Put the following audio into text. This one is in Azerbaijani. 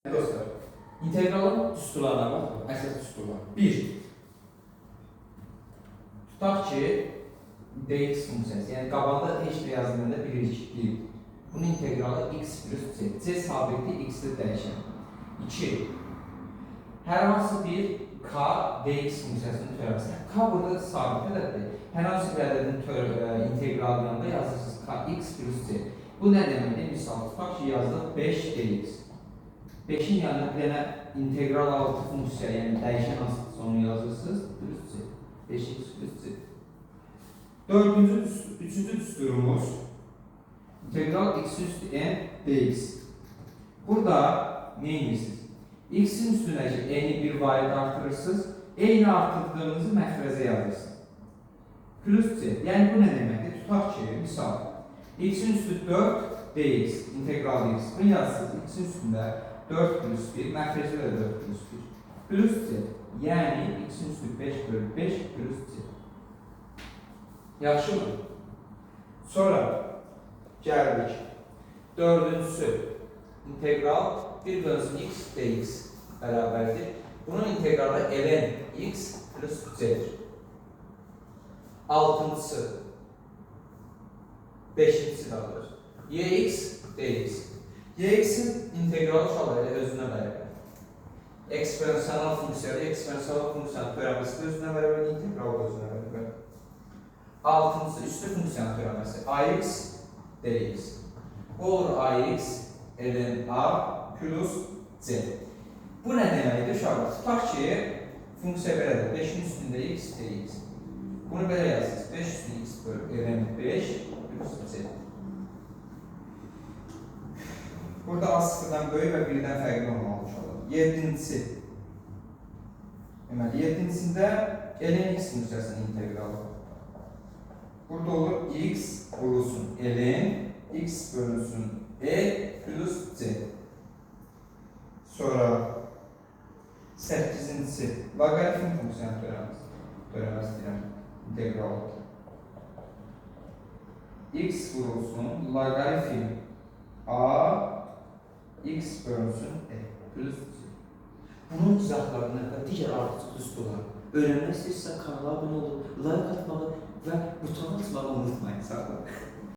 Dostlar, integralın düsturlarına bax, əsas düsturlar. 1. Tutaq ki, dx funksiyası, yəni qabaqda heç bir yazılımında bilir. Bunun integralı x plus c. C sabitli x-li dəyişən. 2. Hər hansı bir k dx funksiyasının törəməsi. K burada sabit ədəddir. Hər hansı bir ədədin integralı yanında yazırsınız k x plus c. Bu nə deməkdir? Misal tutaq ki, yazdıq 5 dx. 5'in yanına bir dənə integral altı funksiya, yəni dəyişən hansısa onu yazırsınız, plus c. 5x plus c. Üçüncü düsturumuz integral x üstü n dx. Burada ne edirsiniz? X'in üstündəki n'i bir varid artırırsınız, n'ni artırdığınızı məxrəzə yazırsınız. Plus c. Yəni bu nə deməkdir? Tutaq ki, misal x'in üstü 4 dx, integral x. Bunu yazırsınız, x'in üstündə 4 plus 1, məxrəcdə də 4 plus 1. Plus c. Yəni x'in üstü 5 bölü 5 plus c. Yaxşı mı? Sonra gəldik. Dördüncüsü integral 1 bölünsün x dx bərabərdir. Bunun integralı ln x plus c'dir. Altıncısı, beşincisi daha doğrusu. Yx dx. Yx'in integralı uşaqlar özünə bərabər. Eksponensial funksiyadır. Eksponensial funksiyanın törəməsi də özünə bərabər, integral da özünə bərabər. Altıncısı, üstü funksiyanın törəməsi. Ax dx. Bu olur ax ln a plus c. Bu nə deməkdir uşaqlar? Tutaq ki, funksiya belədir. 5'in üstündə x dx. Bunu belə yazırız. 5 üstü x bölü ln 5 plus c. Burada a sıfırdan böyük və birdən fərqli olmalı uşaqlar. Yedincisi. Deməli, yedincisində ln x funksiyasının integralı. Burada olur x olsun ln x bölünsün plus c. Sonra 8-incisi logaritm funksiyanı törəməsi deyirəm. İntegral. X vurulsun logaritm a x bölünsün plus c. Bunun izahlarını və digər artıq düsturları öyrənmək istəyirsə kanala abunə olun, like atmalı və buton açmağı unutmayın. Sağ olun.